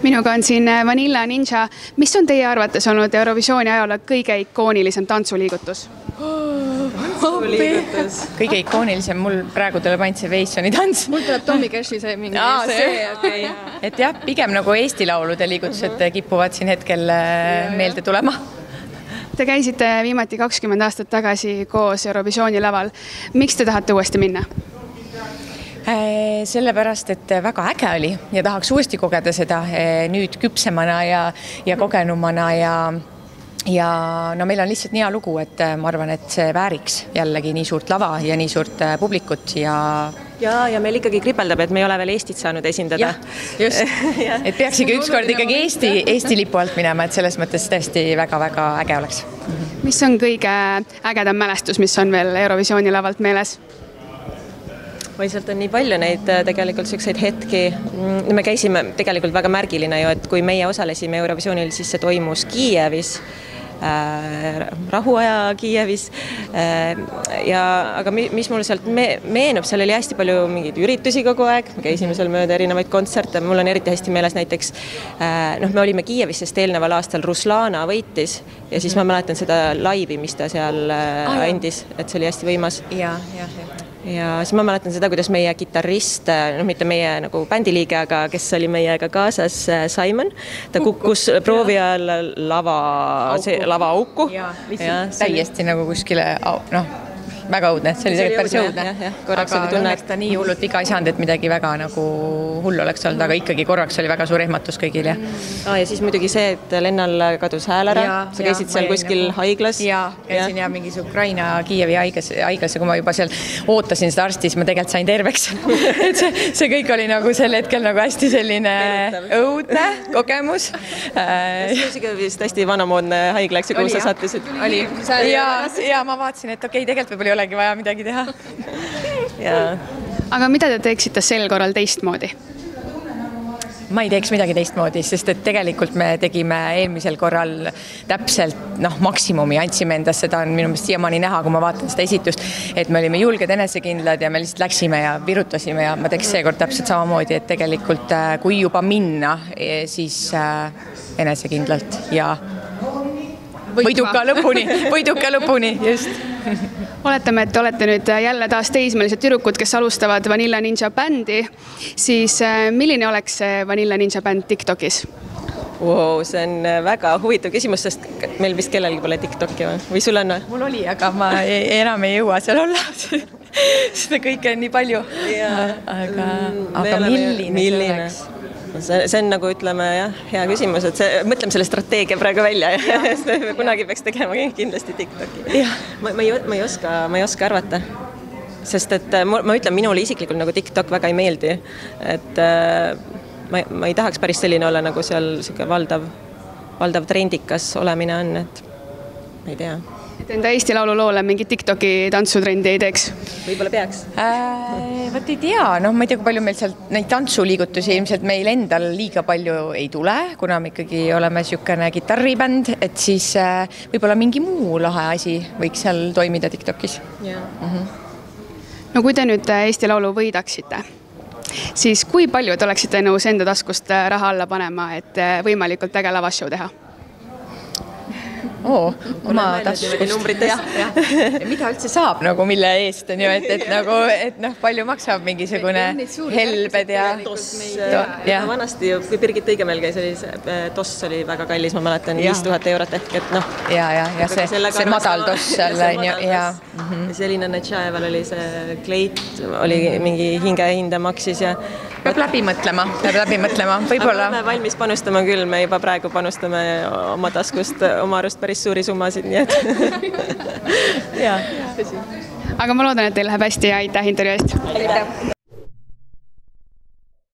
Minuga on siin Vanilla Ninja. Mis on teie arvates olnud Eurovisiooni ajal kõige ikoonilisem tantsuliigutus? Kõige ikoonilisem, mul praegu tuleb ainult see Veissoni tants. Mul tuleb Tommy Cashi see mingi see. Et jah, pigem nagu Eesti laulude liigutused kipuvad siin hetkel meelde tulema. Te käisite viimati 20 aastat tagasi koos Eurovisiooni laval. Miks te tahate uuesti minna? Sellepärast, et väga äge oli ja tahaks uuesti kogeda seda nüüd küpsemana ja kogenumana ja no meil on lihtsalt nii hea lugu, et ma arvan, et see vääriks jällegi nii suurt lava ja nii suurt publikut ja meil ikkagi kripeldab, et me ei ole veel Eestit saanud esindada. Just, et peaksigi ükskord ikkagi Eesti lipu alt minema, et selles mõttes tõesti väga-väga äge oleks. Mis on kõige ägedam mälestus, mis on veel Eurovisiooni lavalt meeles? Või sealt on nii palju neid tegelikult selliseid hetki. Me käisime tegelikult väga märgiline ju, et kui meie osalesime Eurovisioonil, siis see toimus Kiievis, rahuaja Kiievis. Aga mis mul sealt meenub, seal oli hästi palju mingeid üritusi kogu aeg. Me käisime seal mööda erinevaid kontserte. Mul on eriti hästi meeles näiteks, me olime Kiievis, sest eelneval aastal Ruslana võitis ja siis ma mäletan seda laivi, mis ta seal andis, et see oli hästi võimas. Ja siis ma mäletan seda, kuidas meie kitarrist, mitte meie nagu bändiliige, aga kes oli meiega kaasas, Simon, ta kukkus proovi ajal lava auku. Täiesti nagu kuskile, väga õudne, see oli tegelikult päris õudne. Aga õnneks ta nii hullult viga ei saanud, et midagi väga nagu hull oleks olnud, aga ikkagi korraks oli väga suur ehmatus kõigil. Ja siis muidugi see, et Lennal kadus hääl ära, sa käisid seal kuskil haiglas. Käisin mingis Ukraina Kiievi haiglas ja kui ma juba seal ootasin seda arsti, siis ma tegelikult sain terveks. See kõik oli nagu sel hetkel nagu hästi selline õudne kogemus. See oli vist hästi vanamoodne haigla, eks ju, kus sa sattusid. Ja ma vaatasin, et okei, tegelikult võib-olla olegi vaja midagi teha. Aga mida te teeksite sel korral teistmoodi? Ma ei teeks midagi teistmoodi, sest et tegelikult me tegime eelmisel korral täpselt maksimumi, andsime endast, seda on minu meelest siiamaani näha, kui ma vaatan seda esitust, et me olime julged enesekindlad ja me lihtsalt läksime ja virutasime ja ma teeks seekord täpselt samamoodi, et tegelikult kui juba minna, siis enesekindlalt ja võiduka lõpuni, just. Oletame, et olete nüüd jälle taas teismelised tüdrukud, kes alustavad Vanilla Ninja bändi, siis milline oleks see Vanilla Ninja bänd TikTokis? See on väga huvitav küsimus, sest meil vist kellelgi pole TikToki või sul on? Mul oli, aga ma enam ei jõua seal olla. Seda kõike on nii palju. Aga milline see oleks? See on nagu ütleme hea küsimus, et mõtleme selle strateegia praegu välja ja kunagi peaks tegema kindlasti TikToki. Ma ei oska arvata, sest et ma ütlen, minule isiklikult nagu TikTok väga ei meeldi, et ma ei tahaks päris selline olla, nagu seal valdav trendikas olemine on, et ma ei tea. Et enda Eesti laulu loole mingi TikToki tantsutrendi ei teeks? Võib-olla peaks. Võt ei tea, ma ei tea, kui palju meil sealt neid tantsuliigutusi ilmselt meil endal liiga palju ei tule, kuna me ikkagi oleme siukene kitarribänd, et siis võib-olla mingi muu lahe asi võiks seal toimida TikTokis. No kui te nüüd Eesti laulu võidaksite, siis kui palju te oleksite nõus enda taskust raha alla panema, et võimalikult äge lavasshow teha? Oma taskust. Mida üldse saab, mille eest on ju, et palju maksab mingisugune helbed ja vanasti, kui Birgit Õigemäel käis, toss oli väga kallis, ma mäletan 5000 eurot ehk, et ja see madal toss seal ja selline Netšaeval oli see kleit, oli mingi hingehinda maksis ja peab läbi mõtlema, võib-olla. Oleme valmis panustama küll, me juba praegu panustame oma taskust oma arust päris suuri summasid, nii et Aga ma loodan, et teil läheb hästi ja aitäh intervjuu eest.